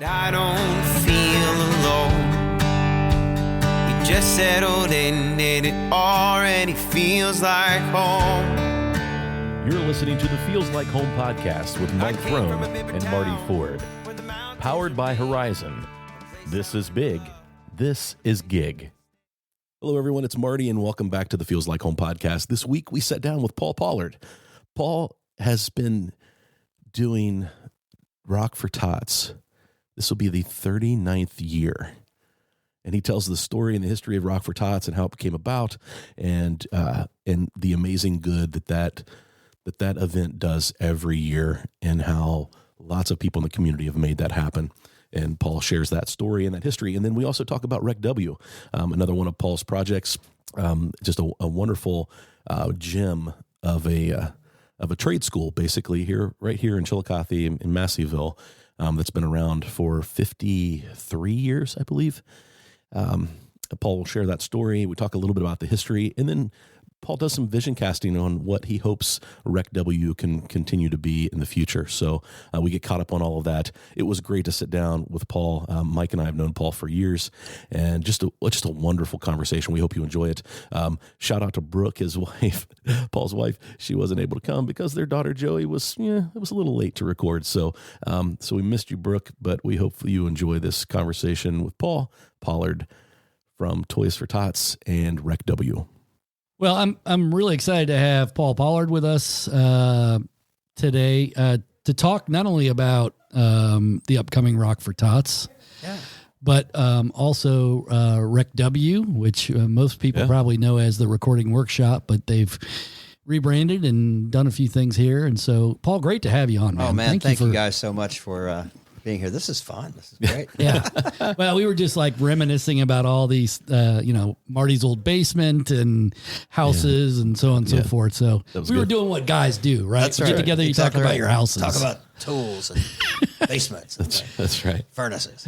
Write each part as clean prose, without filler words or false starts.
I don't feel alone. You just settled in and it already feels like home. You're listening to the Feels Like Home podcast with Mike Throne and Marty Ford. Powered by Horizon. This is big. This is gig. Hello, everyone. It's Marty, and welcome back to the Feels Like Home podcast. This week, we sat down with Paul Pollard. Paul has been doing Rock for Tots. This will be the 39th year. And he tells the story and the history of Rock for Tots and how it came about and the amazing good that event does every year and how lots of people in the community have made that happen. And Paul shares that story and that history. And then we also talk about Rec W, another one of Paul's projects, just a wonderful gem of a trade school, basically right here in Chillicothe in Masseyville, that's been around for 53 years, I believe. Paul will share that story. We talk a little bit about the history, and then Paul does some vision casting on what he hopes Rec W can continue to be in the future. So we get caught up on all of that. It was great to sit down with Paul. Mike and I have known Paul for years, and just a wonderful conversation. We hope you enjoy it. Shout out to Brooke, his wife, Paul's wife. She wasn't able to come because their daughter Joey was a little late to record. So we missed you, Brooke, but we hope you enjoy this conversation with Paul Pollard from Toys for Tots and Rec W. Well, I'm really excited to have Paul Pollard with us today to talk not only about the upcoming Rock for Tots, but also Rec W, which most people probably know as the Recording Workshop, but they've rebranded and done a few things here. And so, Paul, great to have you on, man. Oh, man, thank you guys so much for being here. This is fun. This is great. Yeah. Well, we were just like reminiscing about all these, Marty's old basement and houses and so on and so forth. So we were doing what guys do, right? That's we right. Get together, you talk about your houses. Talk about tools and basements. That's right. Furnaces.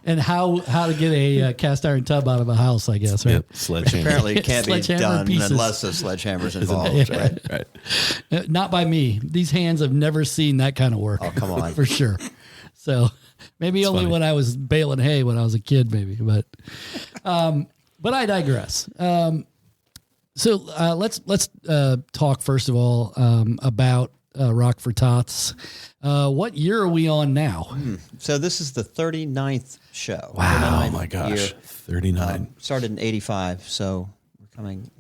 And how to get a cast iron tub out of a house, I guess, right? Yep. Sledgehammer. Apparently it can't be done pieces. unless a sledgehammer's involved, right? Not by me. These hands have never seen that kind of work. Oh, come on. For sure. So maybe only when I was baling hay when I was a kid, maybe. But I digress. So let's talk first of all about Rock for Tots. What year are we on now? So this is the 39th show. Wow, oh my gosh, year. 39. Started in 85, so we're coming,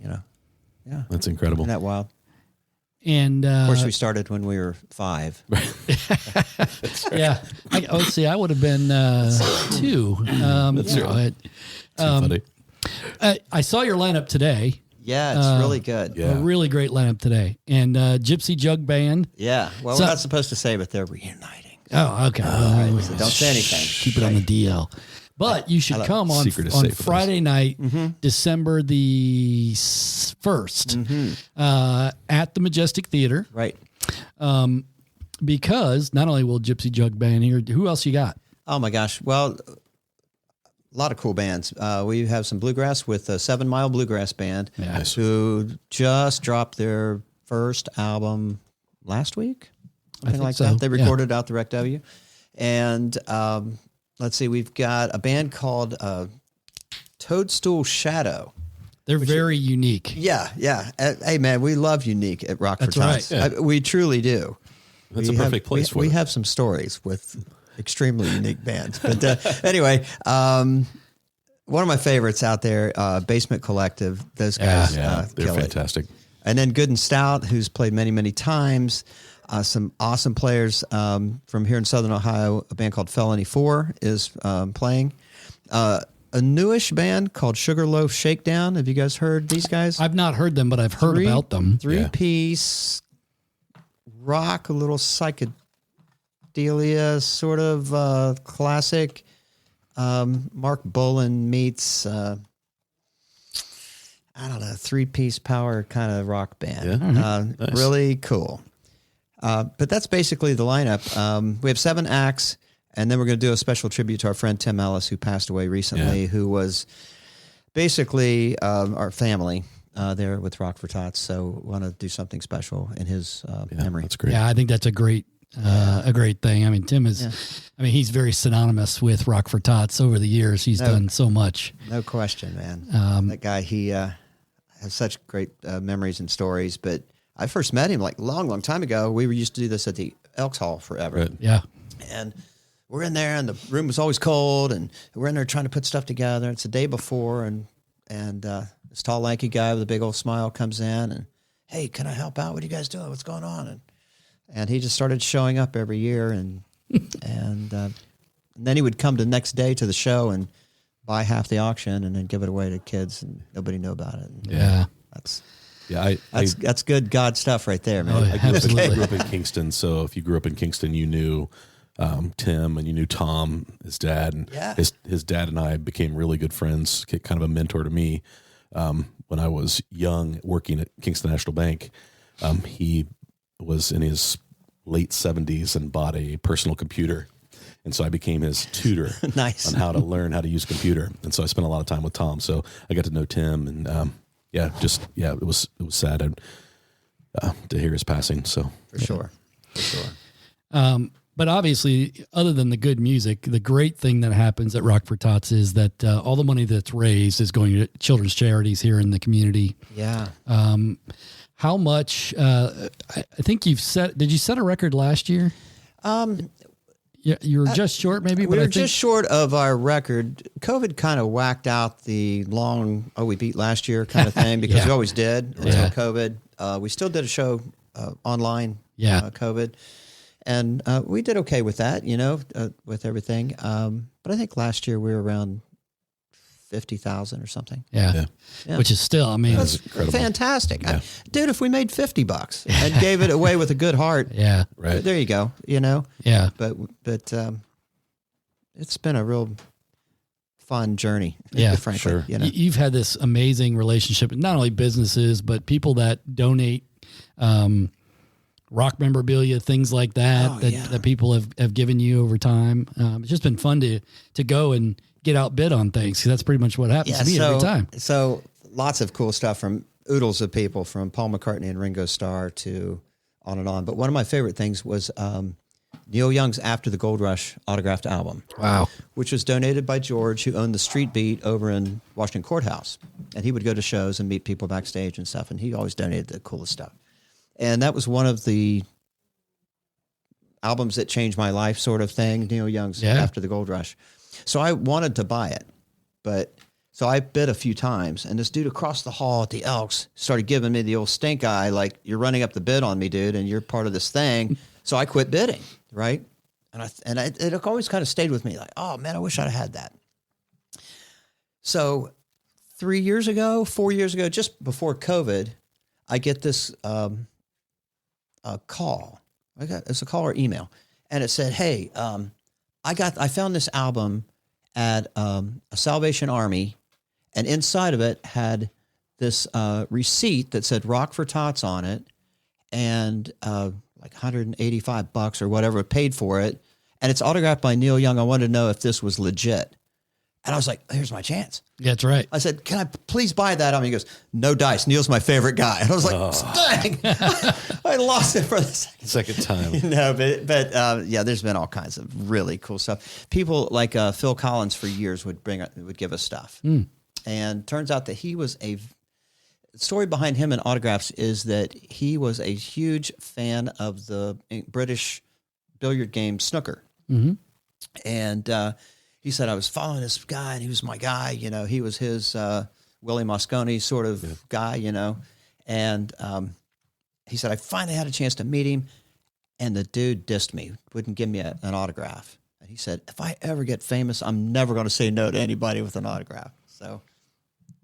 That's incredible. Isn't that wild? And of course, we started when we were 5. Yeah. I would have been 2. That's right. Funny. I saw your lineup today. Yeah, it's really good. A really great lineup today. And Gypsy Jug Band. Yeah. Well, we're not supposed to say, but they're reuniting. Oh, okay. So don't say anything. Keep it on the DL. But you should come on Friday night, December the 1st, at the Majestic Theater. Right. Because not only will Gypsy Jug Band here, who else you got? Oh, my gosh. Well, a lot of cool bands. We have some bluegrass with a 7 Mile Bluegrass Band who just dropped their first album last week. Something like that. They recorded out the Rec W. And let's see, we've got a band called Toadstool Shadow. They're very unique. Yeah. Hey, man, we love unique at Rock for Tots. Right. We truly do. That's a perfect place for it. We have some stories with extremely unique bands. But anyway, one of my favorites out there, Basement Collective. Those guys they're kill fantastic. It. And then Good and Stout, who's played many, many times. Some awesome players from here in Southern Ohio. A band called Felony 4 is playing. A newish band called Sugarloaf Shakedown. Have you guys heard these guys? I've not heard them, but I've heard about them. Three-piece rock, a little psychedelia, sort of classic. Mark Bolan meets, 3-piece power kind of rock band. Nice. Really cool. But that's basically the lineup. We have 7 acts, and then we're going to do a special tribute to our friend Tim Ellis, who passed away recently, who was basically our family there with Rock for Tots. So we want to do something special in his memory. That's great. Yeah, I think that's a great a great thing. I mean, Tim is, I mean, he's very synonymous with Rock for Tots over the years. He's done so much. No question, man. That guy, he has such great memories and stories. But I first met him like long time ago. We used to do this at the Elks Hall forever. Right. Yeah. And we're in there, and the room was always cold, and we're in there trying to put stuff together. It's the day before, and this tall, lanky guy with a big old smile comes in, and, hey, can I help out? What are you guys doing? What's going on? And he just started showing up every year, and then he would come the next day to the show and buy half the auction, and then give it away to kids, and nobody knew about it. Yeah, that's good God stuff right there, man. Oh, I grew up in Kingston, so if you grew up in Kingston, you knew Tim, and you knew Tom, his dad, and his dad and I became really good friends, kind of a mentor to me. When I was young, working at Kingston National Bank, he was in his late 70s and bought a personal computer. And so I became his tutor on how to learn how to use a computer. And so I spent a lot of time with Tom. So I got to know Tim, and it was sad to hear his passing. So for sure. But obviously, other than the good music, the great thing that happens at Rock for Tots is that all the money that's raised is going to children's charities here in the community. Yeah. How much? I think did you set a record last year? Yeah, you were just short, maybe. We were just short of our record. COVID kind of whacked out the we beat last year kind of thing, because we always did until COVID. We still did a show online. COVID. And we did okay with that, with everything. But I think last year we were around 50,000 or something. Yeah. Which is still, I mean, that's fantastic. Yeah. Dude, if we made $50 and gave it away with a good heart, right. There you go, Yeah. But it's been a real fun journey. Yeah, frankly. Sure. You've had this amazing relationship with not only businesses, but people that donate rock memorabilia, things like that, that people have given you over time. It's just been fun to go and get outbid on things, because that's pretty much what happens to me every time. So lots of cool stuff from oodles of people, from Paul McCartney and Ringo Starr to on and on. But one of my favorite things was Neil Young's After the Gold Rush autographed album. Wow. Which was donated by George, who owned the Street Beat over in Washington Courthouse. And he would go to shows and meet people backstage and stuff, and he always donated the coolest stuff. And that was one of the albums that changed my life, sort of thing, Neil Young's After the Gold Rush. So I wanted to buy it, so I bid a few times, and this dude across the hall at the Elks started giving me the old stink eye, like, you're running up the bid on me, dude, and you're part of this thing. So I quit bidding, right? And it always kind of stayed with me, like, oh man, I wish I'd had that. So 4 years ago, just before COVID, I get this call. It's a call or email, and it said, "Hey, I found this album at a Salvation Army, and inside of it had this receipt that said Rock for Tots on it, and like $185 or whatever, paid for it, and it's autographed by Neil Young. I wanted to know if this was legit." And I was like, here's my chance. Yeah, that's right. I said, can I please buy that album? He goes, no dice. Neil's my favorite guy. And I was like, dang, I lost it for the second time. But there's been all kinds of really cool stuff. People like Phil Collins for years would give us stuff. And turns out that the story behind him and autographs is that he was a huge fan of the British billiard game snooker. Mm-hmm. And he said, I was following this guy, and he was my guy. He was his Willie Moscone sort of guy, And he said, I finally had a chance to meet him, and the dude dissed me, wouldn't give me an autograph. And he said, if I ever get famous, I'm never going to say no to anybody with an autograph. So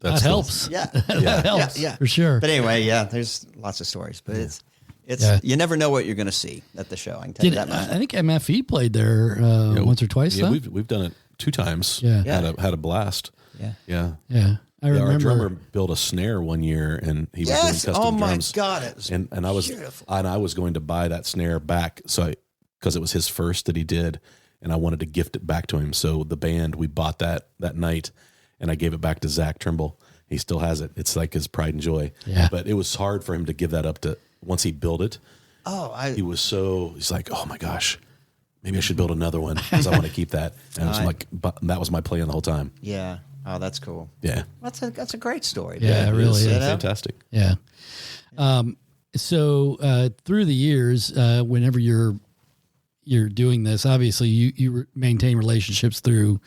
that helps. Yeah. That helps. Yeah. For sure. But anyway, there's lots of stories, but it's you never know what you're going to see at the show. I can tell you that much. I think MFE played there once or twice. Yeah, we've done it 2 times. Yeah. Had a blast. Yeah. I remember our drummer built a snare one year, and he was doing custom drums. Oh my God, it was and I was beautiful. And I was going to buy that snare back, because it was his first that he did, and I wanted to gift it back to him. So the band, we bought that night, and I gave it back to Zach Trimble. He still has it. It's like his pride and joy. Yeah. But it was hard for him to give that up once he built it. he's like, oh my gosh, maybe I should build another one because I want to keep that. And I was like, but that was my plan the whole time. Yeah. Oh, that's cool. Yeah. That's a great story. Yeah, it really is. Fantastic. Yeah. So through the years, whenever you're doing this, obviously you maintain relationships through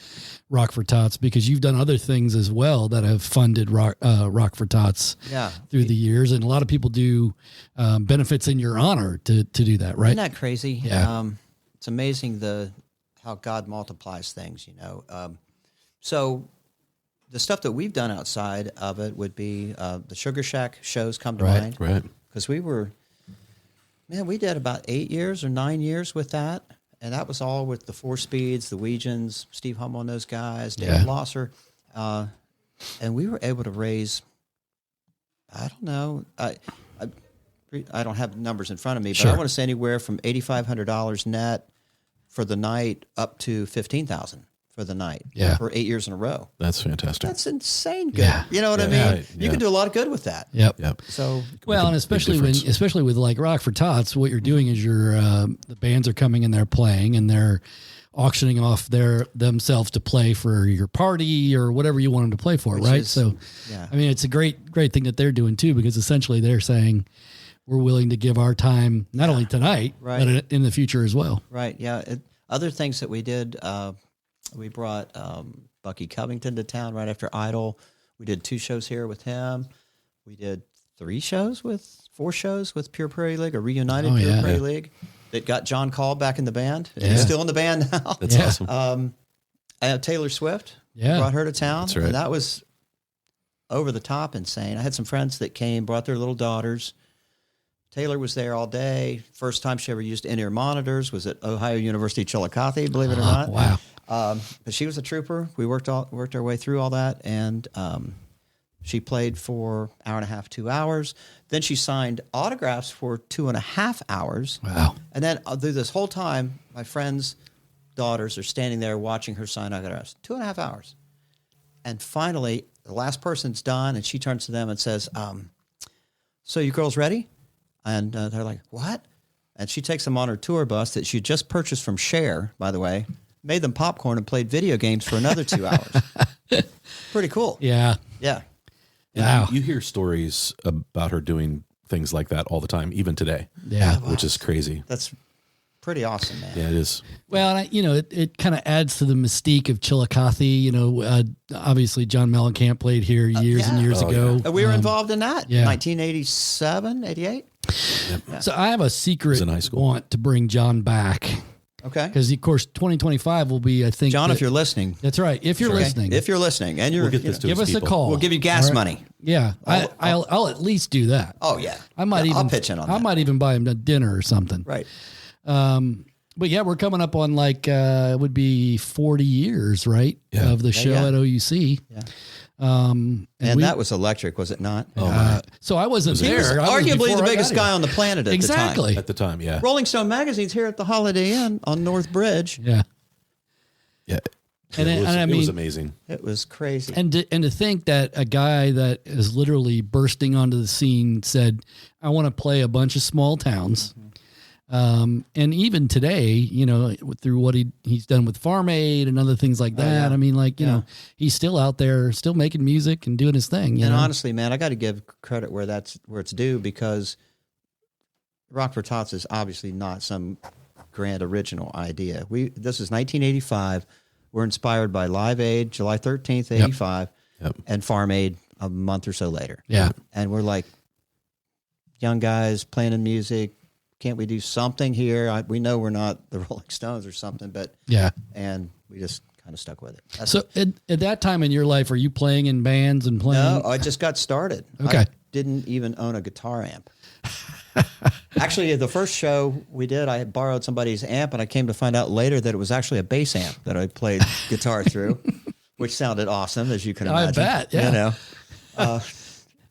Rock for Tots because you've done other things as well that have funded Rock for Tots through the years. And a lot of people do benefits in your honor to do that, right? Isn't that crazy? Yeah. It's amazing how God multiplies things, So the stuff that we've done outside of it would be the Sugar Shack shows come to mind. Right. Because we did about 8 years or 9 years with that. And that was all with the Four Speeds, the Weegens, Steve Hummel and those guys, David Losser. And we were able to raise, I don't know, I don't have numbers in front of me, but I want to say anywhere from $8,500 net for the night up to $15,000 for the night for 8 years in a row. That's fantastic. That's insane good. Yeah. You know what I mean? Right. You can do a lot of good with that. Yep. So well, and especially with like Rock for Tots, what you're doing is the bands are coming and they're playing and they're auctioning off themselves to play for your party or whatever you want them to play for, right? So, I mean, it's a great thing that they're doing too, because essentially they're saying we're willing to give our time not only tonight, but in the future as well. Right. Yeah. Other things that we did. We brought Bucky Covington to town right after Idol. We did 2 shows here with him. We did 4 shows with Pure Prairie League, a reunited Pure Prairie League that got John Call back in the band. He's still in the band now. That's awesome. I had Taylor Swift. Brought her to town. That's right. And that was over the top insane. I had some friends that came, brought their little daughters. Taylor was there all day. First time she ever used in-ear monitors was at Ohio University Chillicothe, believe it or not. Wow. But she was a trooper. We worked our way through all that, and she played for an hour and a half, 2 hours. Then she signed autographs for 2.5 hours. Wow. And then through this whole time, my friends' daughters are standing there watching her sign autographs. 2.5 hours. And finally, the last person's done, and she turns to them and says, so you girls ready? And they're like, what? And she takes them on her tour bus that she just purchased from Cher, by the way, made them popcorn and played video games for another 2 hours. Pretty cool. Yeah. Yeah. Wow. You hear stories about her doing things like that all the time, even today. Yeah. Which is crazy. That's pretty awesome, man. Yeah, it is. Well, and it kind of adds to the mystique of Chillicothe. Obviously John Mellencamp played here years and years ago. Yeah. We were involved in that. Yeah. 1987, 88. Yep. So I have a secret want to bring John back. Okay. Because, of course, 2025 will be, I think. John, if you're listening. That's right. If you're listening. If you're listening. And we'll get this to give us people. a call. We'll give you gas money. Yeah. I'll at least do that. Oh, yeah. I'll pitch in on that. I might even buy him a dinner or something. Right. But yeah, we're coming up on it would be 40 years, right? Yeah. Of the show at OUC. Yeah. And that was electric, was it not? So I wasn't there. He was arguably the biggest guy on the planet at the time. Exactly. At the time, yeah. Rolling Stone magazine's here at the Holiday Inn on North Bridge. Yeah. Yeah. It was amazing. It was crazy. And to think that a guy that is literally bursting onto the scene said, I want to play a bunch of small towns. And even today, through what he's done with Farm Aid and other things like that. I mean, he's still out there, still making music and doing his thing. And honestly, man, I got to give credit where it's due, because Rock for Tots is obviously not some grand original idea. This is 1985. We're inspired by Live Aid, July 13th, 85, and Farm Aid a month or so later. Yeah. And we're like young guys playing in music. Can't we do something here? We know we're not the Rolling Stones or something, but and we just kind of stuck with it. So at that time in your life, are you playing in bands and playing? No, I just got started. Okay. I didn't even own a guitar amp. Actually, the first show we did, I had borrowed somebody's amp, and I came to find out later that it was actually a bass amp that I played guitar through, which sounded awesome, as you can imagine. I bet, yeah.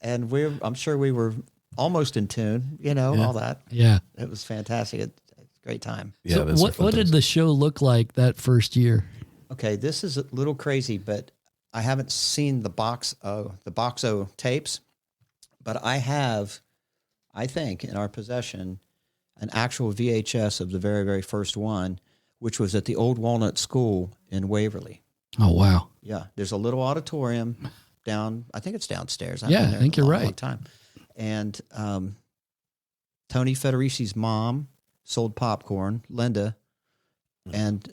And I'm sure we were almost in tune, all that. Yeah. It was fantastic. It's a great time. Yeah. So what did the show look like that first year? Okay, this is a little crazy, but I haven't seen the Boxo tapes, but I have, I think, in our possession, an actual VHS of the very, very first one, which was at the old Walnut School in Waverly. Oh, wow. Yeah. There's a little auditorium down, I think it's downstairs. I've Yeah, been there I think a you're long, long right. time. And Tony Federici's mom sold popcorn, Linda, and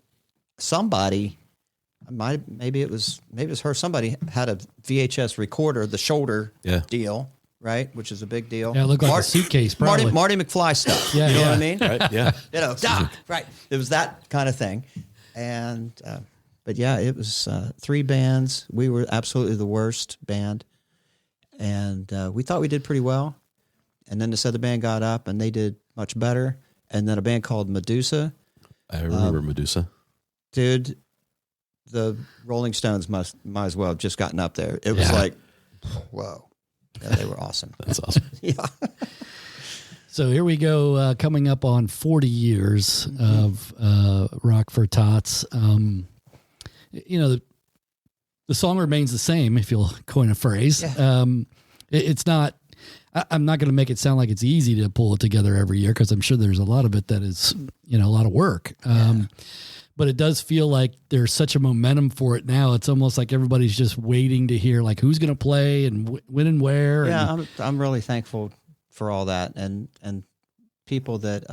somebody, maybe it was her, somebody had a VHS recorder, the shoulder deal, right? Which is a big deal. Yeah, it looked like a suitcase, probably. Marty McFly stuff. Yeah, you know yeah. what I mean? Right? Yeah. Right. It was that kind of thing. And, but yeah, it was 3 bands. We were absolutely the worst band. And we thought we did pretty well. And then this other band got up and they did much better. And then a band called Medusa. I remember Medusa. Dude, the Rolling Stones might as well have just gotten up there. It was like, whoa. Yeah, they were awesome. That's awesome. Yeah. So here we go, coming up on 40 years of Rock for Tots. You know, the song remains the same, if you'll coin a phrase. Yeah. It's not, I'm not going to make it sound like it's easy to pull it together every year, because I'm sure there's a lot of it that is, you know, a lot of work. But it does feel like there's such a momentum for it now. It's almost like everybody's just waiting to hear like who's going to play and when and where. Yeah, I'm really thankful for all that, and people that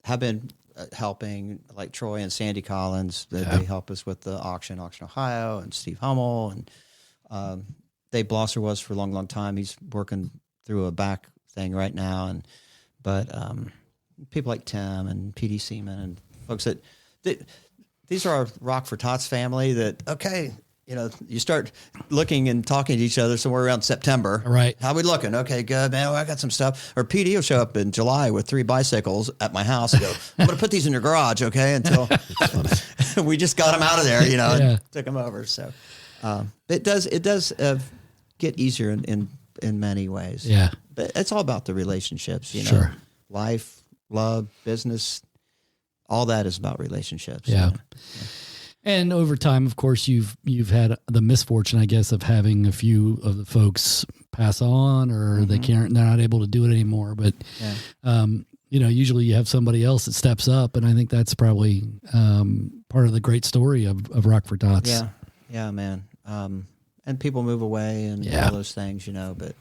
have been helping, like Troy and Sandy Collins. They help us with the Auction Ohio, and Steve Hummel, and Dave Blosser was for a long, long time. He's working through a back thing right now, but people like Tim and PD Seaman and folks that these are our Rock for Tots family. That you know, you start looking and talking to each other somewhere around September. Right. How we looking? Okay, good, man. Well, I got some stuff. Or PD will show up in July with 3 bicycles at my house and go, I'm going to put these in your garage, okay? Until we just got them out of there, you know, and took them over. So it does get easier in many ways. Yeah. But it's all about the relationships, you know. Sure. Life, love, business, all that is about relationships. Yeah. You know? And over time, of course, you've had the misfortune, I guess, of having a few of the folks pass on, or they're not able to do it anymore. But, you know, usually you have somebody else that steps up. And I think that's probably part of the great story of Rock for Tots. Yeah. Yeah, man. And people move away and all those things, you know, but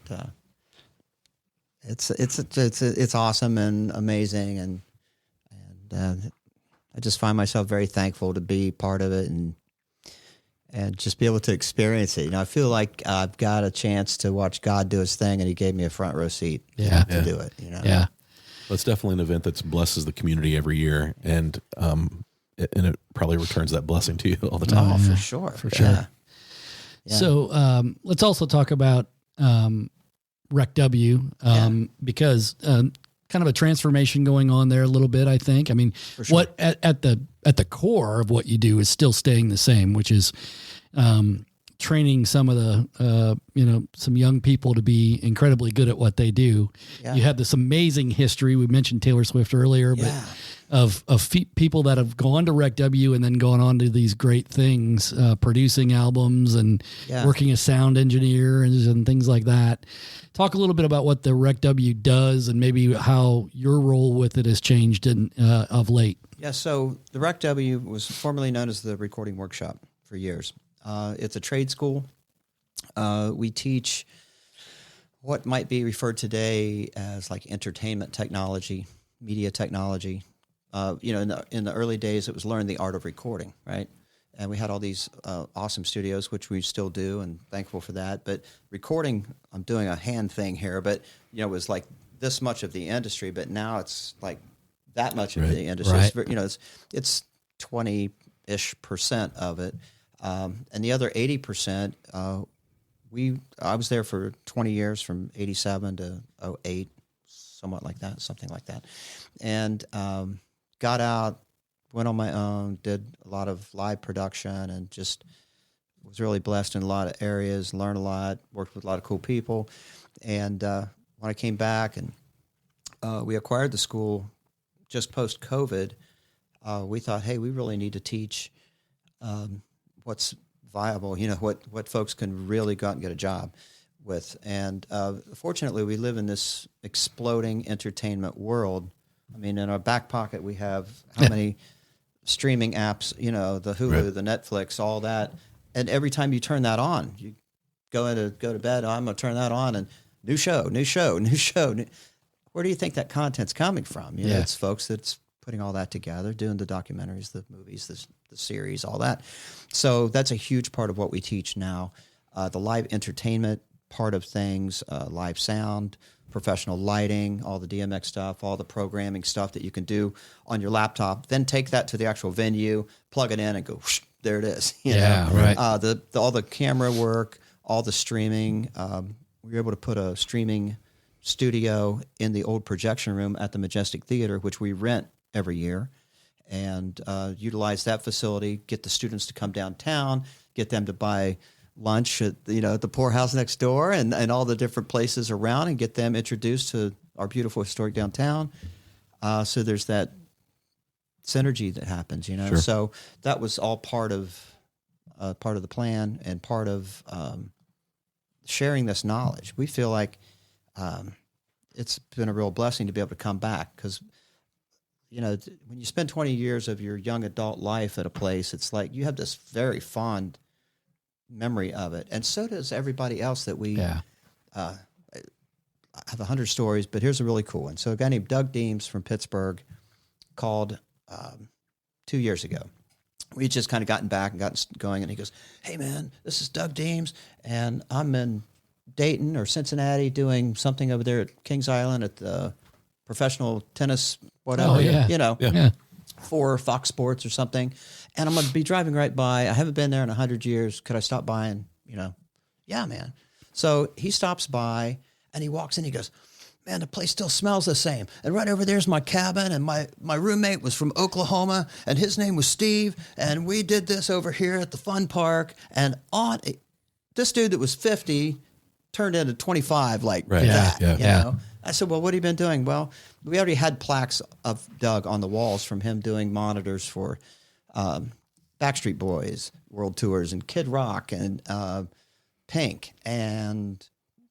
it's awesome and amazing. And I just find myself very thankful to be part of it and just be able to experience it. You know, I feel like I've got a chance to watch God do his thing, and he gave me a front row seat to do it, you know? Yeah. Well, it's definitely an event that blesses the community every year, and it probably returns that blessing to you all the time. Oh, for sure. For sure. Yeah. So let's also talk about Rec W, because kind of a transformation going on there a little bit, I think. I mean, what at the core of what you do is still staying the same, which is training some of the, some young people to be incredibly good at what they do. Yeah. You have this amazing history. We mentioned Taylor Swift earlier, but of people that have gone to Rec W and then gone on to these great things, producing albums and working as sound engineers and things like that. Talk a little bit about what the Rec W does and maybe how your role with it has changed of late. Yeah, so the Rec W was formerly known as the Recording Workshop for years. It's a trade school. We teach what might be referred today as like entertainment technology, media technology. In the early days, it was learn the art of recording, right? And we had all these awesome studios, which we still do, and thankful for that. But recording, I'm doing a hand thing here, but it was like this much of the industry. But now it's like that much of the industry. Right. It's 20-ish% of it, and the other 80%. I was there for 20 years, from 87 to 08, something like that, and got out. Went on my own, did a lot of live production, and just was really blessed in a lot of areas, learned a lot, worked with a lot of cool people. And when I came back and we acquired the school just post-COVID, we thought, hey, we really need to teach what's viable, what folks can really go out and get a job with. And fortunately, we live in this exploding entertainment world I mean, in our back pocket, we have how many streaming apps, the Hulu, the Netflix, all that. And every time you turn that on, you go to bed, I'm going to turn that on, and new show. Where do you think that content's coming from? It's folks that's putting all that together, doing the documentaries, the movies, the series, all that. So that's a huge part of what we teach now. The live entertainment part of things, live sound, professional lighting, all the DMX stuff, all the programming stuff that you can do on your laptop. Then take that to the actual venue, plug it in, and go, whoosh, there it is. Right. All the camera work, all the streaming. We were able to put a streaming studio in the old projection room at the Majestic Theater, which we rent every year, and utilize that facility, get the students to come downtown, get them to buy lunch at the poorhouse next door and all the different places around, and get them introduced to our beautiful historic downtown. So there's that synergy that happens, Sure. So that was all part of the plan and part of sharing this knowledge. We feel like it's been a real blessing to be able to come back, because when you spend 20 years of your young adult life at a place, it's like you have this very fond memory of it, and so does everybody else that we I have 100 stories, but here's a really cool one. So a guy named Doug Deems from Pittsburgh called 2 years ago. We just kind of gotten back and gotten going, and he goes, "Hey man, this is Doug Deems, and I'm in Dayton or Cincinnati doing something over there at Kings Island at the professional tennis, whatever, for Fox Sports or something. And I'm going to be driving right by. I haven't been there in 100 years. Could I stop by and, yeah, man. So he stops by and he walks in. He goes, man, the place still smells the same. And right over there's my cabin. And my roommate was from Oklahoma and his name was Steve. And we did this over here at the fun park. And this dude that was 50 turned into 25 that, you know? I said, well, what have you been doing? Well, we already had plaques of Doug on the walls from him doing monitors for Backstreet Boys World Tours and Kid Rock and Pink and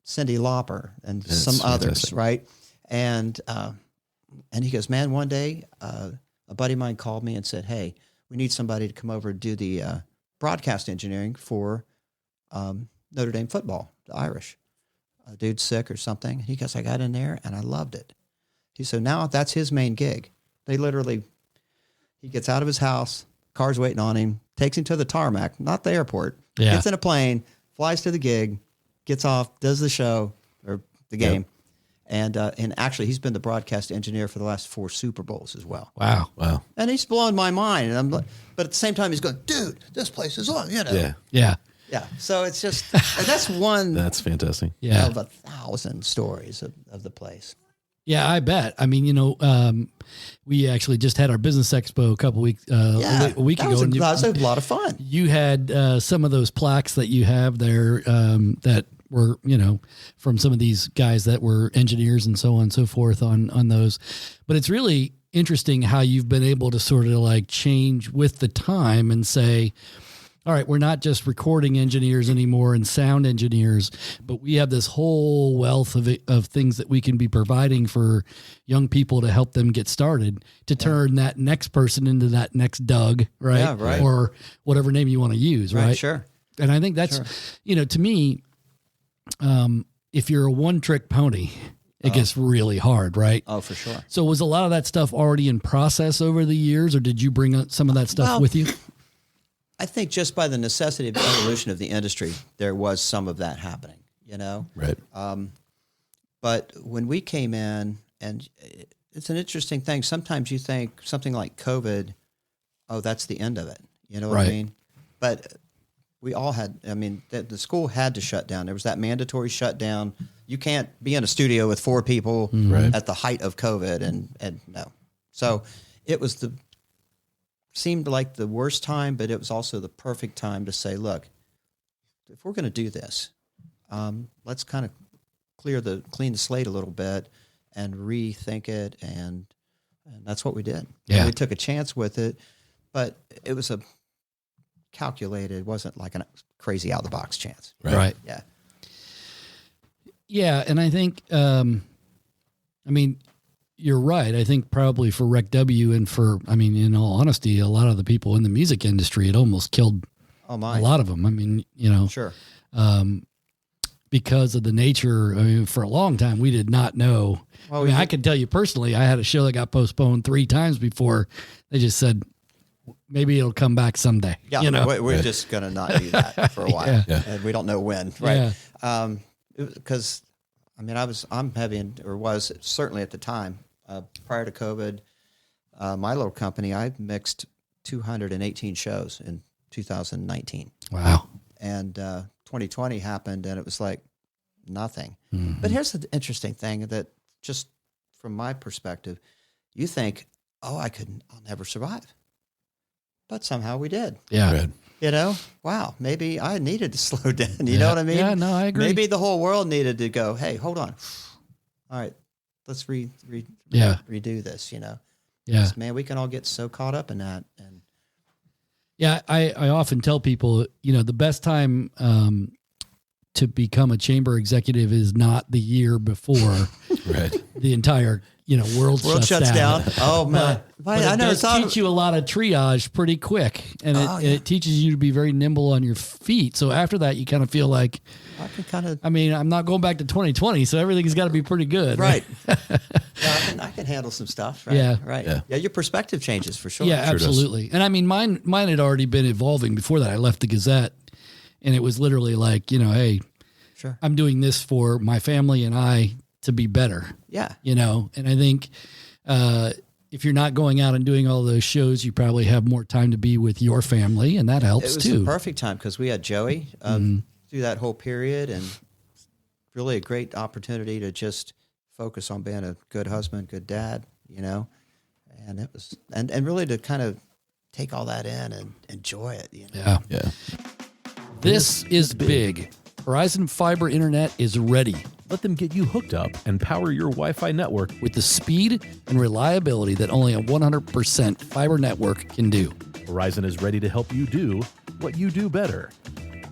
Cyndi Lauper and some others, right? And he goes, man, one day a buddy of mine called me and said, hey, we need somebody to come over and do the broadcast engineering for Notre Dame football, the Irish. A dude's sick or something. He goes, I got in there and I loved it. He said, now that's his main gig. He gets out of his house, car's waiting on him, takes him to the tarmac, not the airport, gets in a plane, flies to the gig, gets off, does the show or the game. And actually he's been the broadcast engineer for the last 4 Super Bowls as well. Wow. And he's blowing my mind. And but at the same time he's going, dude, this place is on, Yeah. So it's just, and that's one. That's fantastic. Yeah. Of 1,000 stories of the place. Yeah, I bet. I mean, we actually just had our business expo a couple weeks, a week ago. That was a lot of fun. You had some of those plaques that you have there that were, from some of these guys that were engineers and so on and so forth on those. But it's really interesting how you've been able to sort of like change with the time and say, all right, we're not just recording engineers anymore and sound engineers, but we have this whole wealth of things that we can be providing for young people to help them get started, to turn that next person into that next Doug, right? Yeah, right. Or whatever name you want to use, right? Sure. And I think that's, to me, if you're a one-trick pony, it gets really hard, right? Oh, for sure. So was a lot of that stuff already in process over the years, or did you bring some of that stuff with you? I think just by the necessity of the evolution of the industry, there was some of that happening, Right. But when we came in, and it's an interesting thing. Sometimes you think something like COVID, oh, that's the end of it. You know what I mean? But we all had, the school had to shut down. There was that mandatory shutdown. You can't be in a studio with 4 people at the height of COVID, and no. So it was seemed like the worst time, but it was also the perfect time to say, look, if we're going to do this, let's kind of clean the slate a little bit and rethink it. And that's what we did. Yeah. And we took a chance with it, but it was a calculated, it wasn't like a crazy out of the box chance. Right. Yeah. Yeah. And I think, you're right. I think probably for Rec W and in all honesty, a lot of the people in the music industry, it almost killed a lot of them. I mean, sure. Because of the nature, for a long time, we did not know. Well, I can tell you personally, I had a show that got postponed 3 times before they just said, maybe it'll come back someday. Yeah, we're just going to not do that for a while. And we don't know when, right? Because, I'm was certainly at the time, prior to COVID, my little company, I mixed 218 shows in 2019. Wow. And 2020 happened, and it was like nothing. Mm-hmm. But here's the interesting thing that just from my perspective, you think, I'll never survive. But somehow we did. Yeah. Wow, maybe I needed to slow down. You know what I mean? Yeah, no, I agree. Maybe the whole world needed to go, hey, hold on. All right, let's redo this, Yeah. Man, we can all get so caught up in that. And yeah, I often tell people, the best time to become a chamber executive is not the year before the entire world shuts down. Oh man, but it does teach you a lot of triage pretty quick, and it teaches you to be very nimble on your feet. So after that, you kind of feel like I'm not going back to 2020, so everything's got to be pretty good, right? I can handle some stuff, right? Yeah, right. Yeah, your perspective changes for sure. Yeah, absolutely. And mine had already been evolving before that. I left the Gazette, and it was literally like, hey, sure, I'm doing this for my family and I to be better. Yeah. And I think if you're not going out and doing all those shows, you probably have more time to be with your family, and that helps too. It was the perfect time because we had Joey through that whole period, and really a great opportunity to just focus on being a good husband, good dad, and it was, and really to kind of take all that in and enjoy it. Yeah. This is big. Horizon Fiber Internet is ready. Let them get you hooked up and power your Wi-Fi network with the speed and reliability that only a 100% fiber network can do. Horizon is ready to help you do what you do better.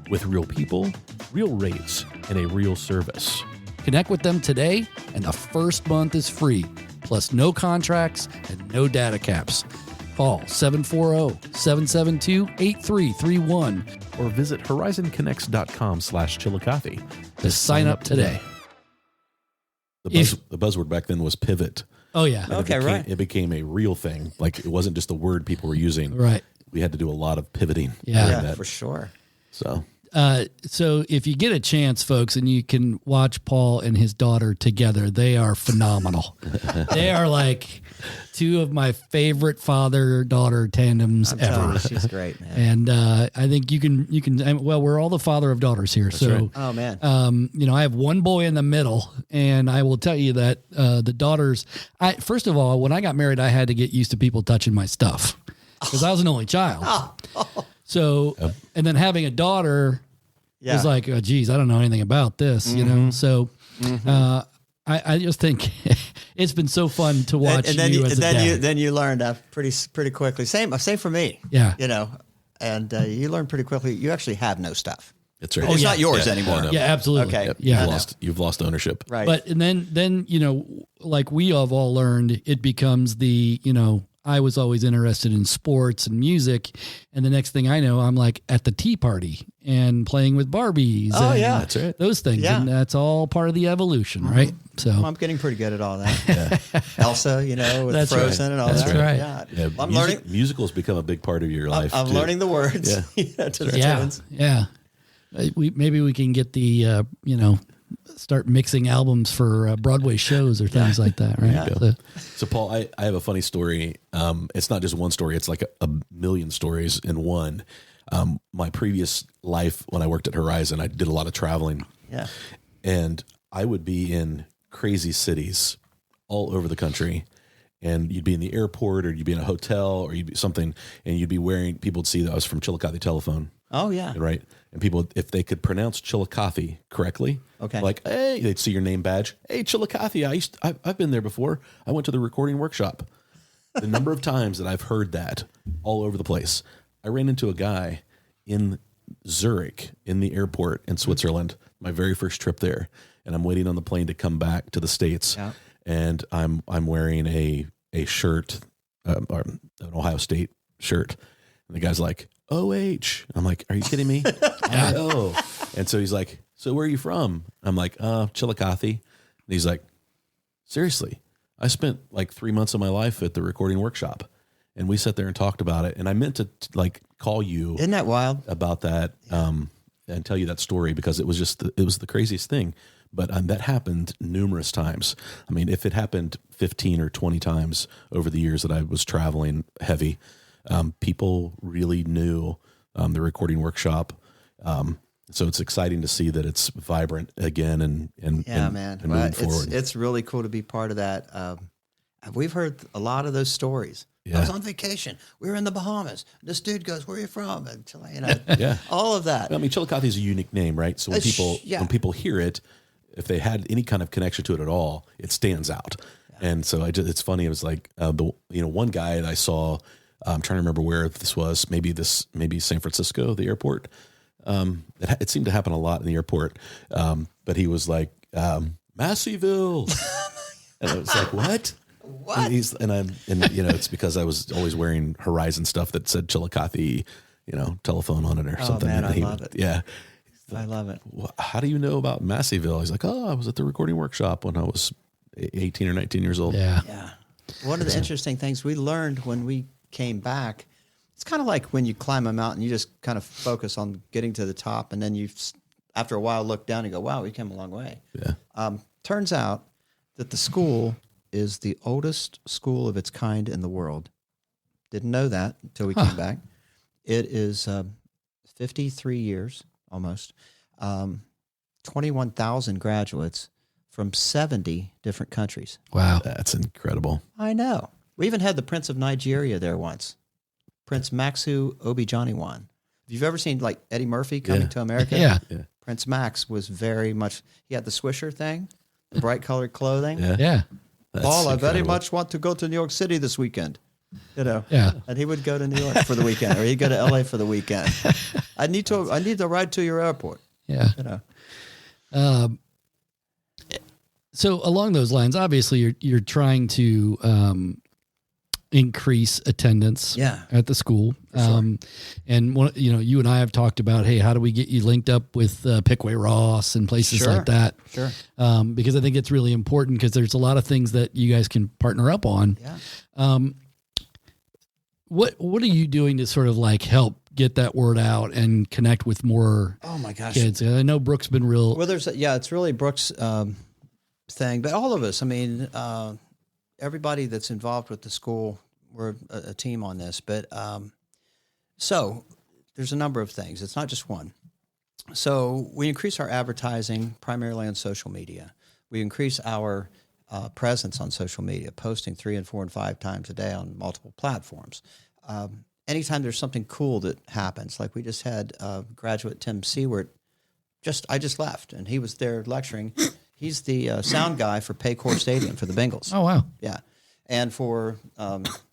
With real people, real rates, and a real service. Connect with them today, and the first month is free, plus no contracts and no data caps. Call 740-772-8331 or visit horizonconnects.com/Chillicothe to sign up today. The buzzword back then was pivot. Oh, yeah. Right. It became a real thing. Like, it wasn't just a word people were using. Right. We had to do a lot of pivoting. Yeah, for sure. So if you get a chance, folks, and you can watch Paul and his daughter together, they are phenomenal. They are like two of my favorite father-daughter tandems ever. She's great, man. And I think you can. Well, we're all the father of daughters here. That's right. Oh man. I have one boy in the middle, and I will tell you that the daughters. First of all, when I got married, I had to get used to people touching my stuff because I was an only child. So, and then having a daughter was like, oh, geez, I don't know anything about this, So, I just think it's been so fun to watch you as a dad. Then you learned pretty quickly. Same for me. Yeah. And you learn pretty quickly. You actually have no stuff. That's right. It's not yours anymore. No. Yeah, absolutely. Okay. Yep. Yeah. You've lost ownership. Right. But and then like we have all learned, it becomes the I was always interested in sports and music, and the next thing I know, I'm like at the tea party and playing with Barbies. Oh, and that's right. Those things, and that's all part of the evolution, right? So I'm getting pretty good at all that. Elsa, with That's Frozen right. and all That's that. right. Yeah. I'm learning. Musicals become a big part of your life. I'm learning the words. Yeah. To the tunes. Yeah. Maybe we can get the start mixing albums for Broadway shows or things like that, right? Yeah. So Paul, I have a funny story. It's not just one story. It's like a million stories in one. My previous life, when I worked at Horizon, I did a lot of traveling. Yeah. And I would be in crazy cities all over the country. And you'd be in the airport, or you'd be in a hotel, or you'd be something, and you'd be wearing, people would see that I was from Chillicothe Telephone. Oh, yeah. Right. And people, if they could pronounce Chillicothe correctly, like, hey, they'd see your name badge. Hey, Chillicothe, I've been there before. I went to the recording workshop. The number of times that I've heard that all over the place. I ran into a guy in Zurich in the airport in Switzerland, my very first trip there. And I'm waiting on the plane to come back to the States. Yeah. and I'm wearing a shirt, or an Ohio State shirt, and the guy's like, OH. I'm like, are you kidding me? Oh, and so he's like, so where are you from? I'm like, Chillicothe. And he's like, seriously? I spent like 3 months of my life at the recording workshop, and we sat there and talked about it. And I meant to like call you. Isn't that wild? About that, and tell you that story, because it was just it was the craziest thing. But that happened numerous times. I mean, if it happened 15 or 20 times over the years that I was traveling heavy, people really knew the recording workshop. So it's exciting to see that it's vibrant again and man. And moving forward. It's really cool to be part of that. We've heard a lot of those stories. Yeah. I was on vacation. We were in the Bahamas. This dude goes, "Where are you from?" And Yeah. all of that. I mean, Chillicothe is a unique name, right? So when people hear it, if they had any kind of connection to it at all, it stands out. Yeah. And so it's funny. It was like one guy that I saw. I'm trying to remember where this was. Maybe San Francisco, the airport. It seemed to happen a lot in the airport. But he was like, Masseyville. And I was like, what? What? And it's because I was always wearing Horizon stuff that said Chillicothe, telephone on it or something. Man, and I love it. Yeah. I love it. How do you know about Masseyville? He's like, I was at the recording workshop when I was 18 or 19 years old. Yeah. Yeah. One of the interesting things we learned when we came back, it's kind of like when you climb a mountain, you just kind of focus on getting to the top, and then after a while, look down and go, wow, we came a long way. Yeah. Turns out that the school is the oldest school of its kind in the world. Didn't know that until we came back. It is 53 years, almost. 21,000 graduates from 70 different countries. Wow. That's incredible. I know. We even had the Prince of Nigeria there once. Prince Maxu Obijaniwan. If you've ever seen like Eddie Murphy Coming to America, Yeah. Prince Max was very much, he had the swisher thing, the bright colored clothing. Yeah. That's Paul, I very incredible. much want to go to New York City this weekend. Yeah. And he would go to New York for the weekend, or he'd go to LA for the weekend. I need to ride to your airport. Yeah. So along those lines, obviously you're trying to increase attendance at the school. Sure. And you and I have talked about, hey, how do we get you linked up with Pickway Ross and places like that? Sure. Because I think it's really important, because there's a lot of things that you guys can partner up on. Yeah. What are you doing to sort of like help get that word out and connect with more kids? I know Brooke's been real. Well, it's really Brooke's thing, but all of us, I mean, everybody that's involved with the school, we're a team on this, but so there's a number of things. It's not just one. So we increase our advertising primarily on social media. We increase our presence on social media, posting 3 and 4 and 5 times a day on multiple platforms. Anytime there's something cool that happens, like we just had graduate Tim Seward, I just left, and he was there lecturing. He's the sound guy for Paycor Stadium for the Bengals. Oh, wow. Yeah. And for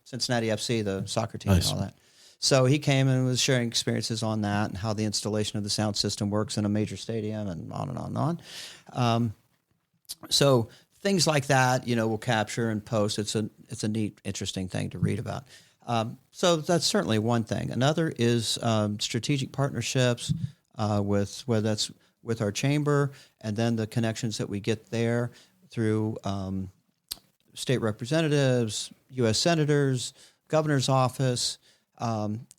Cincinnati FC, the soccer team, Nice. and all that. So he came and was sharing experiences on that and how the installation of the sound system works in a major stadium, and on and on and on. So things like that, we'll capture and post. It's a neat, interesting thing to read about. So that's certainly one thing. Another is strategic partnerships whether that's with our chamber, and then the connections that we get there through state representatives, U.S. senators, governor's office,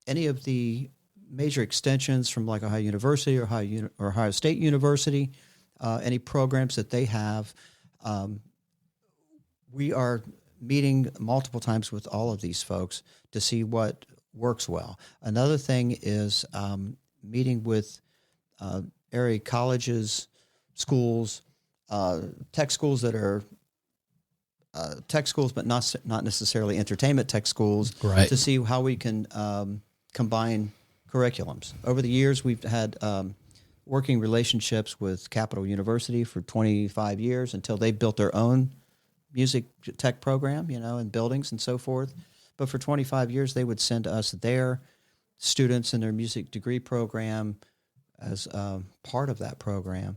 any of the major extensions from like Ohio University or Ohio State University, any programs that they have. We are meeting multiple times with all of these folks to see what works well. Another thing is meeting with area colleges, schools, tech schools that are tech schools, but not necessarily entertainment tech schools, right, to see how we can combine curriculums. Over the years, we've had working relationships with Capital University for 25 years until they built their own music tech program, in buildings and so forth. But for 25 years, they would send us their students in their music degree program as part of that program.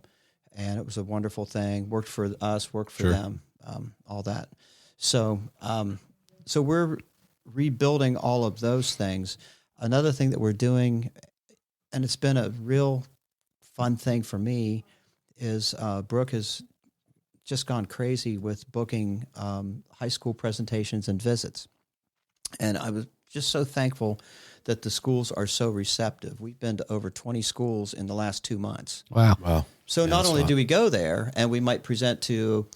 and it was a wonderful thing. Worked for us, worked for them, all that. So, so we're rebuilding all of those things. Another thing that we're doing, and it's been a real fun thing for me, is Brooke has just gone crazy with booking high school presentations and visits. And I was just so thankful that the schools are so receptive. We've been to over 20 schools in the last 2 months. Wow. So not only do we go there and we might present to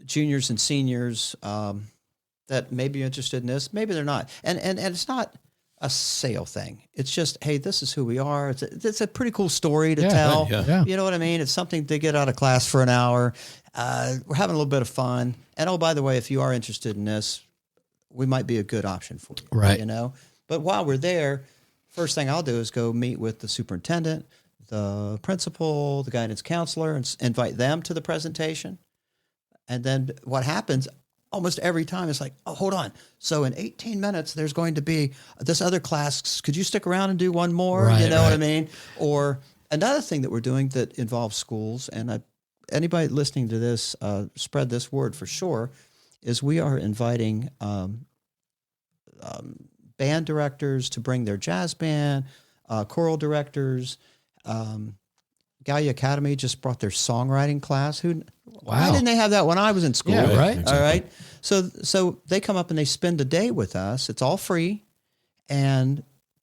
juniors and seniors that may be interested in this, maybe they're not. And it's not a sale thing. It's just, hey, this is who we are. It's a pretty cool story to tell. Yeah. You know what I mean? It's something to get out of class for an hour. We're having a little bit of fun. And oh, by the way, if you are interested in this, we might be a good option for you. Right. You know? But while we're there, first thing I'll do is go meet with the superintendent, the principal, the guidance counselor, and invite them to the presentation. And then what happens almost every time is like, oh, hold on. So in 18 minutes, there's going to be this other class. Could you stick around and do one more? Right, you know what I mean? Or another thing that we're doing that involves schools, and anybody listening to this, spread this word for sure, is we are inviting band directors to bring their jazz band, choral directors. Gallia Academy just brought their songwriting class. Why didn't they have that when I was in school? Yeah, right. Exactly. All right. So they come up and they spend a day with us. It's all free, and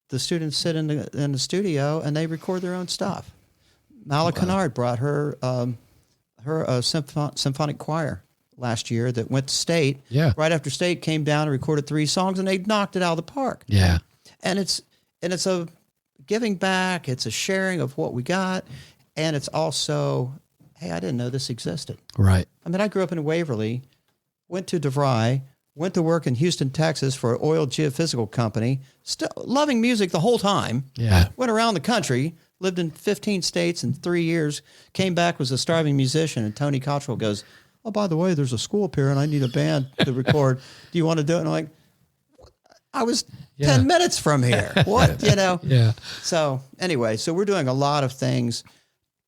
the students sit in the studio and they record their own stuff. Mala Kennard brought her symphonic choir last year that went to state. Yeah. Right after state, came down and recorded 3 songs, and they knocked it out of the park. Yeah. And it's a giving back. It's a sharing of what we got, and it's also, hey, I didn't know this existed. Right. I mean, I grew up in Waverly, went to DeVry, went to work in Houston, Texas for an oil geophysical company, still loving music the whole time. Yeah. Went around the country, lived in 15 states in 3 years, came back, was a starving musician, and Tony Cottrell goes, oh, by the way, there's a school up here, and I need a band to record. Do you want to do it? And I'm like, I was 10 minutes from here. What, you know? Yeah. So anyway, so we're doing a lot of things.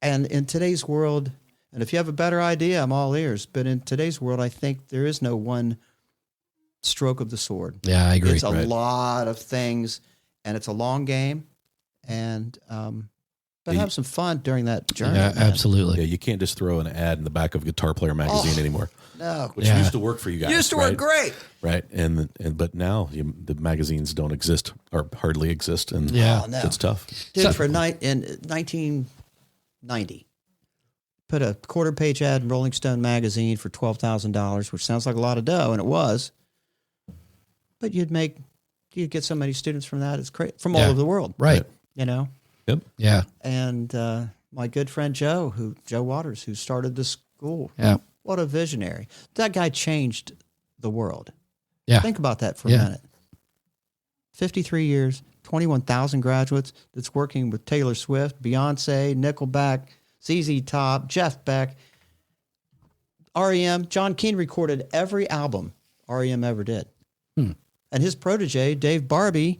And in today's world, and if you have a better idea, I'm all ears. But in today's world, I think there is no one stroke of the sword. Yeah, I agree. It's a lot of things, and it's a long game. And but have some fun during that journey. Yeah, man. absolutely. Yeah, you can't just throw an ad in the back of Guitar Player magazine anymore. No. Which used to work for you guys. Used to work great. Right. And but now the magazines don't exist or hardly exist. And Oh, no. it's tough. Did it for in 1990. Put a quarter-page ad in Rolling Stone magazine for $12,000, which sounds like a lot of dough, and it was. But you'd get so many students from that. It's great from all over the world. Right. You know? Yep. Yeah. And my good friend Joe Waters, who started the school. Yeah. What a visionary. That guy changed the world. Yeah. Think about that for a minute. 53 years, 21,000 graduates that's working with Taylor Swift, Beyonce, Nickelback, ZZ Top, Jeff Beck, REM. John Keane recorded every album REM ever did. And his protege, Dave Barbie,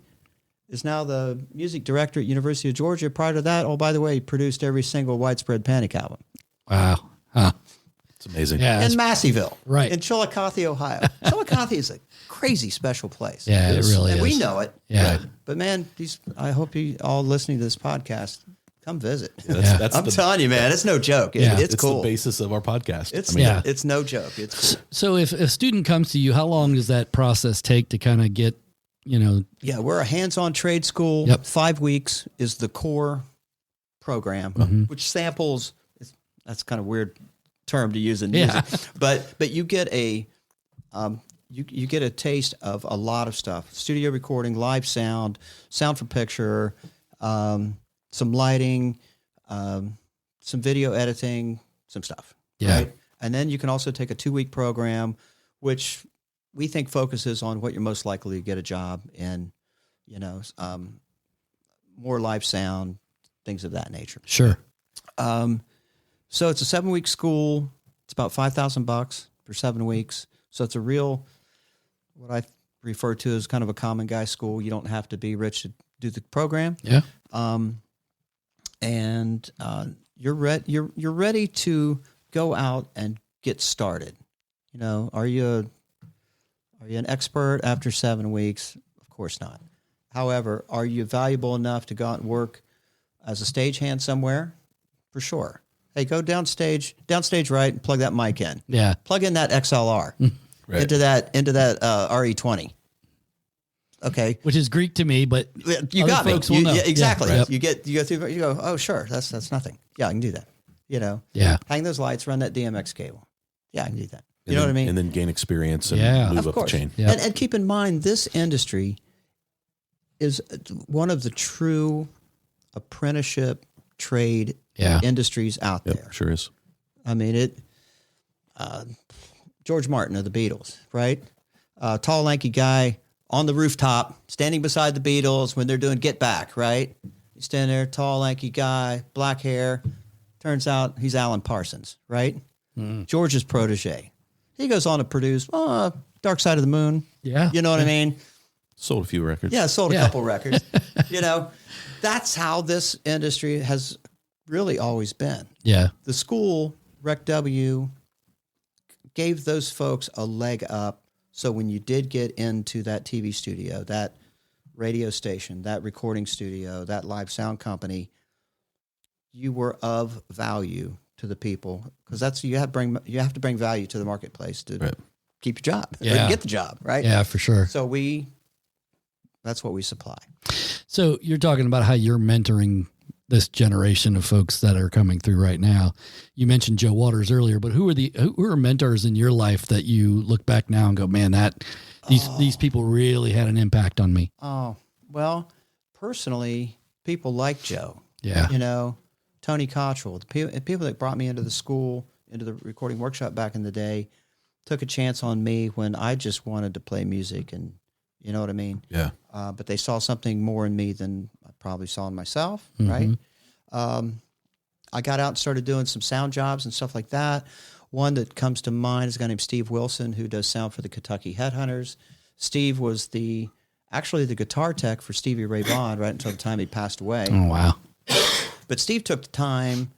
is now the music director at University of Georgia. Prior to that, oh, by the way, he produced every single Widespread Panic album. Wow. Huh. It's amazing. Yeah. In Masseyville. Right. In Chillicothe, Ohio. Chillicothe is a crazy special place. Yeah, it really and is. we know it. Yeah. Right. But man, I hope you all listening to this podcast, come visit. That's I'm telling you, man, it's no joke. Yeah. It's cool. the basis of our podcast. It's no joke. It's cool. So if a student comes to you, how long does that process take to kind of get, Yeah, we're a hands-on trade school. Yep. 5 weeks is the core program, which samples. That's kind of weird term to use in music, but you get a you get a taste of a lot of stuff: studio recording, live sound for picture, some lighting, some video editing, some stuff. Yeah. Right? And then you can also take a 2-week program, which we think focuses on what you're most likely to get a job in, more live sound, things of that nature. Sure. So it's a 7-week school. It's about $5,000 for 7 weeks. So it's a real, what I refer to as kind of a common guy school. You don't have to be rich to do the program. Yeah. And you're ready to go out and get started. You know, are you an expert after 7 weeks? Of course not. However, are you valuable enough to go out and work as a stagehand somewhere? For sure. Hey, go downstage right, and plug that mic in. Yeah. Plug in that XLR Right. into that RE20. Okay. Which is Greek to me, but You other got me. folks will know. Yeah, exactly. Yeah, right. You go through. You go. Oh, sure. That's nothing. Yeah, I can do that. You know. Yeah. Hang those lights. Run that DMX cable. Yeah, I can do that. You And know then- what I mean? And then gain experience and Yeah. move Of up the course. chain. Yeah. And keep in mind, this industry is one of the true apprenticeship trade Yeah. industries out there. Yep, sure is. I mean, George Martin of the Beatles, right? Tall, lanky guy on the rooftop, standing beside the Beatles when they're doing Get Back, right? He's standing there, tall, lanky guy, black hair. Turns out he's Alan Parsons, right? George's protege. He goes on to produce Dark Side of the Moon. Yeah. You know what I mean? Sold a few records. Yeah, sold a Yeah. couple records. You know, that's how this industry has really always been. Yeah. The school, Rec W, gave those folks a leg up. So when you did get into that TV studio, that radio station, that recording studio, that live sound company, you were of value to the people, because that's you have to bring value to the marketplace to Right. keep your job, or Yeah. get the job, right? Yeah, for sure. So that's what we supply. So you're talking about how you're mentoring this generation of folks that are coming through right now. You mentioned Joe Waters earlier, but who are mentors in your life that you look back now and go, man, these people really had an impact on me? Oh, well, personally, people like Joe. Yeah. You know, Tony Cottrell, the people that brought me into the school, into the recording workshop back in the day, took a chance on me when I just wanted to play music, and you know what I mean? Yeah. But they saw something more in me than I probably saw in myself, right? I got out and started doing some sound jobs and stuff like that. One that comes to mind is a guy named Steve Wilson, who does sound for the Kentucky Headhunters. Steve was actually the guitar tech for Stevie Ray Vaughan right until the time he passed away. Oh, wow. But Steve took the time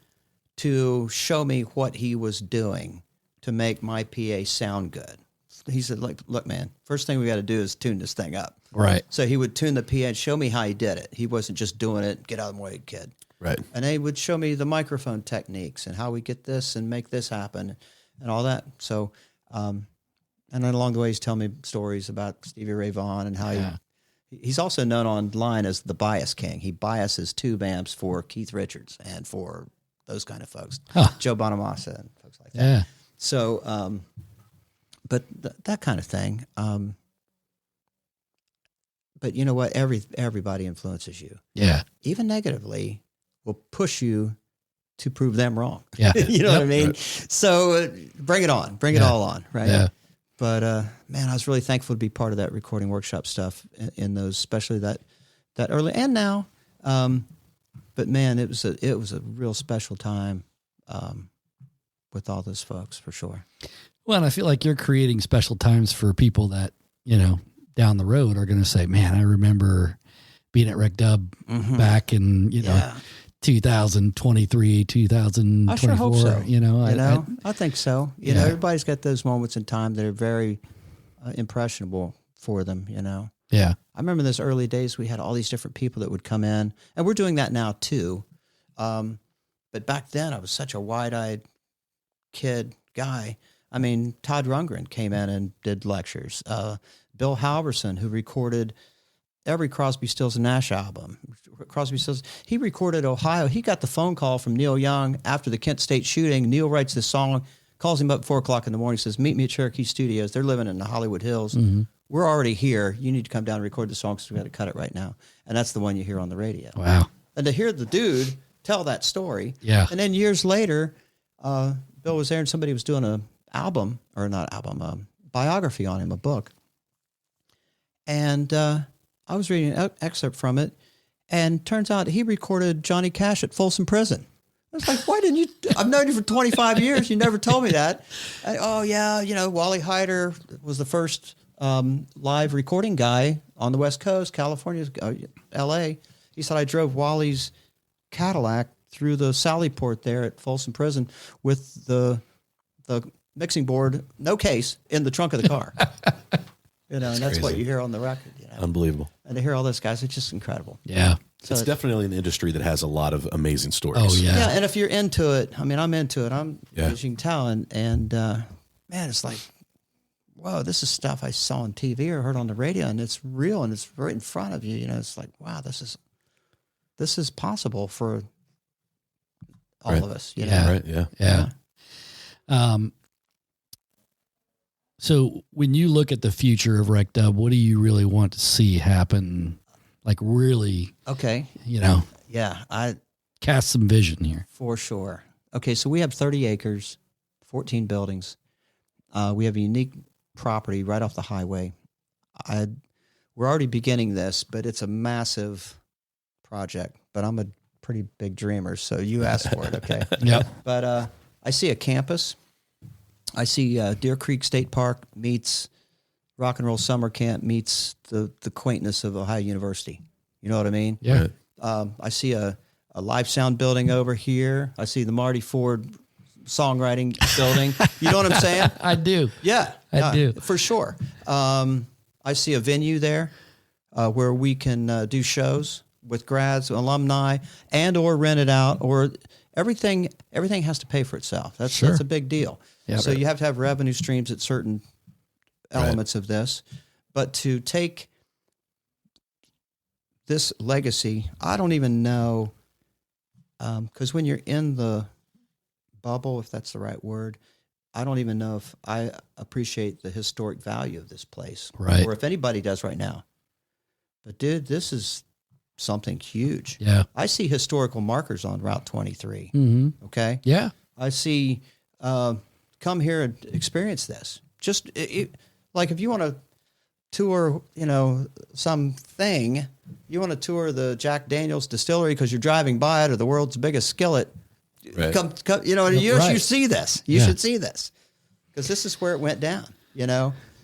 to show me what he was doing to make my PA sound good. He said, look, man, first thing we got to do is tune this thing up. Right. So he would tune the PA and show me how he did it. He wasn't just doing it, get out of the way, kid. Right. And they would show me the microphone techniques and how we get this and make this happen and all that. So, and then along the way, he's telling me stories about Stevie Ray Vaughan and how he's also known online as the bias king. He biases tube amps for Keith Richards and for those kind of folks, Joe Bonamassa and folks like that. Yeah. So, but that kind of thing. But you know what? Everybody influences you. Yeah. Even negatively, will push you to prove them wrong. Yeah. You know what I mean? Right. So bring it on. Bring it all on, right? Yeah. But man, I was really thankful to be part of that recording workshop stuff in those, especially that early and now. But man, it was a real special time with all those folks for sure. Well, and I feel like you're creating special times for people that, you know, down the road are going to say, man, I remember being at Rec Dub back in, you know, 2023, 2024. I sure hope so. You know, I think so. You know, everybody's got those moments in time that are very impressionable for them, you know. Yeah. I remember in those early days, we had all these different people that would come in, and we're doing that now too. But back then I was such a wide-eyed guy. I mean, Todd Rundgren came in and did lectures. Bill Halverson, who recorded every Crosby, Stills, and Nash album. Crosby, Stills, he recorded Ohio. He got the phone call from Neil Young after the Kent State shooting. Neil writes this song, calls him up at 4 o'clock in the morning, says, meet me at Cherokee Studios. They're living in the Hollywood Hills. We're already here. You need to come down and record the song because we got to cut it right now. And that's the one you hear on the radio. Wow. And to hear the dude tell that story. Yeah. And then years later, Bill was there and somebody was doing a biography on him, a book. And I was reading an excerpt from it, and turns out he recorded Johnny Cash at Folsom Prison. I was like, why didn't you? I've known you for 25 years. You never told me that. Wally Hyder was the first live recording guy on the West Coast, California, L.A. He said, I drove Wally's Cadillac through the Sally port there at Folsom Prison with the mixing board, no case, in the trunk of the car. And that's crazy. what you hear on the record. Unbelievable. And to hear all those guys, it's just incredible. Yeah. So it's definitely an industry that has a lot of amazing stories. Oh, yeah. Yeah, and if you're into it, I mean, I'm into it. Yeah. As you can tell, and man, it's like, whoa, this is stuff I saw on TV or heard on the radio, and it's real, and it's right in front of you. It's like, wow, this is possible for all of us. You know? Yeah. Right. Yeah. Yeah. So when you look at the future of Rec Dub, what do you really want to see happen? Like really, Okay. Yeah, cast some vision here. for sure. Okay, so we have 30 acres, 14 buildings. We have a unique property right off the highway. We're already beginning this, but it's a massive project. But I'm a pretty big dreamer, so you asked for it, okay? Yep. But I see a campus. I see Deer Creek State Park meets Rock and Roll Summer Camp meets the quaintness of Ohio University. You know what I mean? Yeah. Right. I see a live sound building over here. I see the Marty Ford songwriting building. You know what I'm saying? I do. Yeah, I do. for sure. I see a venue there where we can do shows with grads, alumni, and or rent it out, or everything has to pay for itself. That's a big deal. Yep. So you have to have revenue streams at certain elements of this, but to take this legacy, I don't even know, because when you're in the bubble, if that's the right word, I don't even know if I appreciate the historic value of this place, Right. or if anybody does right now. But dude, this is something huge. Yeah. I see historical markers on Route 23. Mm-hmm. Okay. Yeah. I see, come here and experience this. Just like if you want to tour, something, you want to tour the Jack Daniel's distillery because you're driving by it, or the world's biggest skillet. Right. Come, you see this. You should see this, because this is where it went down.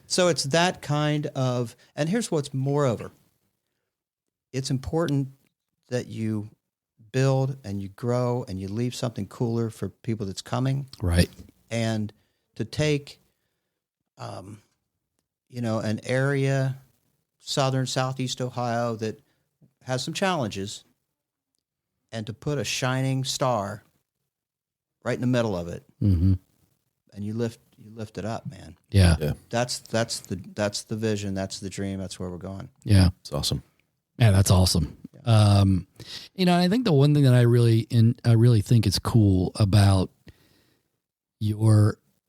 So it's that kind of. And here's what's moreover. It's important that you build and you grow and you leave something cooler for people that's coming. Right. And to take, an area, southeast Ohio, that has some challenges, and to put a shining star right in the middle of it, Mm-hmm. and you lift it up, man. Yeah. Yeah. That's the vision. That's the dream. That's where we're going. Yeah. It's awesome. Yeah, that's awesome. I think the one thing that I really think is cool about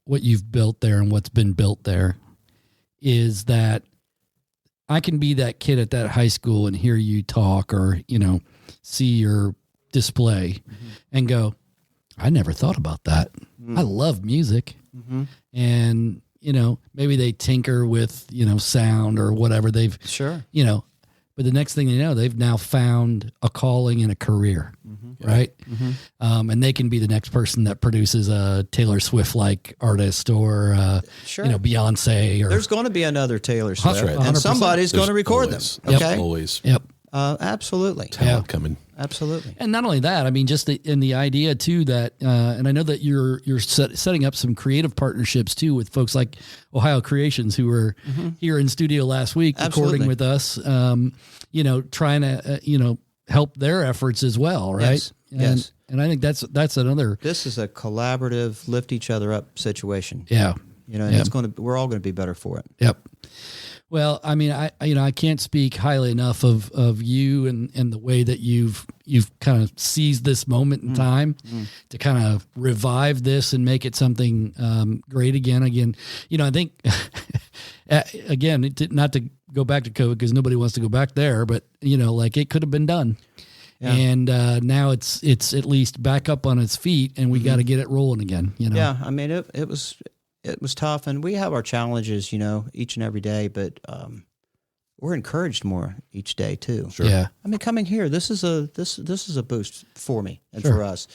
what you've built there and what's been built there is that I can be that kid at that high school and hear you talk or, see your display and go, I never thought about that. I love music. And, maybe they tinker with, sound or whatever they've, Sure. but the next thing they know, they've now found a calling and a career, right? And they can be the next person that produces a Taylor Swift-like artist or, Sure. Beyonce. Or There's going to be another Taylor Swift, That's right. and 100%. somebody's going to record Always. them. Okay. Always Yep. Absolutely. talent coming. Absolutely. And not only that, I mean, just in the idea too that, and I know that you're setting up some creative partnerships too with folks like Ohio Creations who were here in studio last week recording Absolutely. with us, trying to, help their efforts as well. Right. Yes. Yes. And I think that's another, This is a collaborative, lift each other up situation. yeah. And we're all going to be better for it. Yep. Well, I mean, I can't speak highly enough of you and the way that you've kind of seized this moment in time to kind of revive this and make it something great again. I think again, not to go back to COVID because nobody wants to go back there, but it could have been done. Yeah. And now it's at least back up on its feet, and we got to get it rolling again. Yeah, I mean, it was tough, and we have our challenges, each and every day, but we're encouraged more each day too. Sure. Yeah. I mean, coming here, this is a boost for me and for us.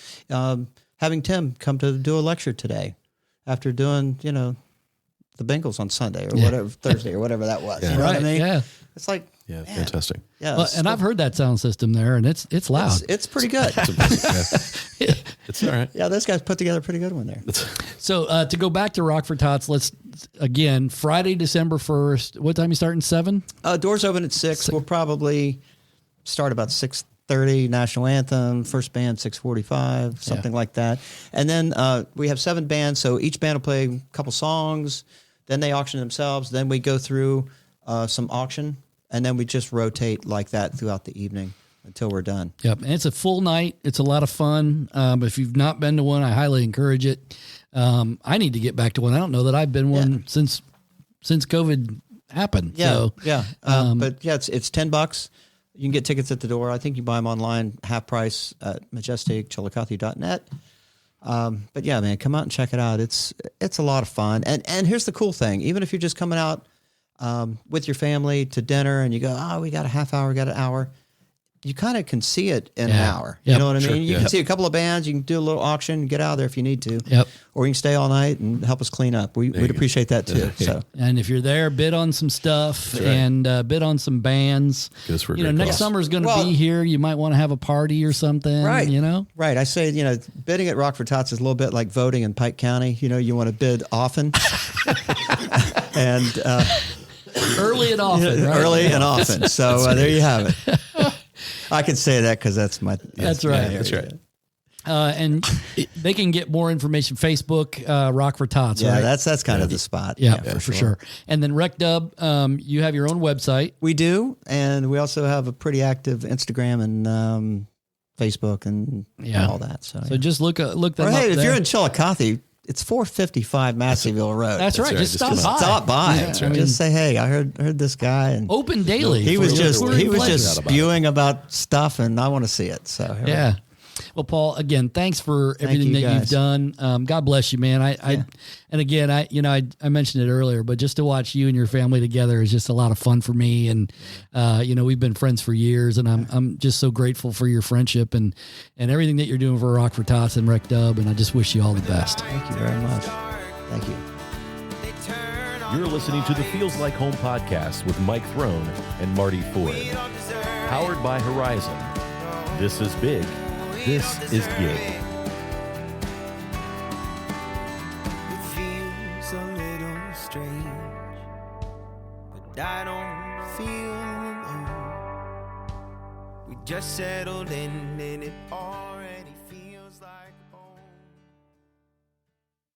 Having Tim come to do a lecture today after doing, the Bengals on Sunday or whatever, Thursday or whatever that was. Yeah. You know what I mean? Yeah. It's like, Yeah, man, fantastic. Yeah. Well, and I've heard that sound system there, and it's loud. It's pretty good. It's all right. Yeah, those guys put together a pretty good one there. So to go back to Rock for Tots, let's again Friday, December 1st. What time you starting? 7? Doors open at 6. We'll probably start about 6:30. National anthem, first band 6:45, something like that. And then we have 7 bands, so each band will play a couple songs. Then they auction themselves. Then we go through some auction, and then we just rotate like that throughout the evening until we're done. Yep, and it's a full night. It's a lot of fun. If you've not been to one, I highly encourage it. I need to get back to one. I don't know that I've been one since COVID happened. Yeah, so, but yeah, it's $10. You can get tickets at the door. I think you buy them online, half price at majesticchillicothe.net. But yeah, man, come out and check it out. It's a lot of fun. And here's the cool thing: even if you're just coming out with your family to dinner, and you go, we got a half hour, we got an hour. You kind of can see it in an hour. Yep. You know what I mean? Sure. You can see a couple of bands. You can do a little auction, get out of there if you need to. Yep. Or you can stay all night and help us clean up. We'd appreciate that too. So. And if you're there, bid on some stuff and bid on some bands. Goes for a you know, great next cause. summer's going to be here. You might want to have a party or something. Right. You know. Right. I say, bidding at Rock for Tots is a little bit like voting in Pike County. You want to bid often. And early and often. Right? early and often. So there you have it. I can say that because that's my. That's right. That's right. And they can get more information. Facebook, Rock for Tots. Yeah, right? that's kind of the spot. Yeah, for sure. And then Rec Dub, you have your own website. We do, and we also have a pretty active Instagram and Facebook and all that. So just look them or, up hey, if there. you're in Chillicothe, it's 455 Masseyville Road. That's right. right. Just Just stop by. Stop by. Just say, hey, I heard this guy, and Open daily. he for was your just touring pleasure. spewing about stuff, and I want to see it. So Yeah. Well, Paul, again, thanks for everything you, that you've guys. done. God bless you, man. And again, I mentioned it earlier, but just to watch you and your family together is just a lot of fun for me. And, we've been friends for years, and I'm just so grateful for your friendship and everything that you're doing for Rock for Tots and Rec Dub. And I just wish you all the best. Thank you very much. Thank you. You're listening to the Feels Like Home podcast with Mike Throne and Marty Ford. Powered by Horizon. This is big. This is gig. It feels a little strange, but I don't feel alone. We just settled in and it all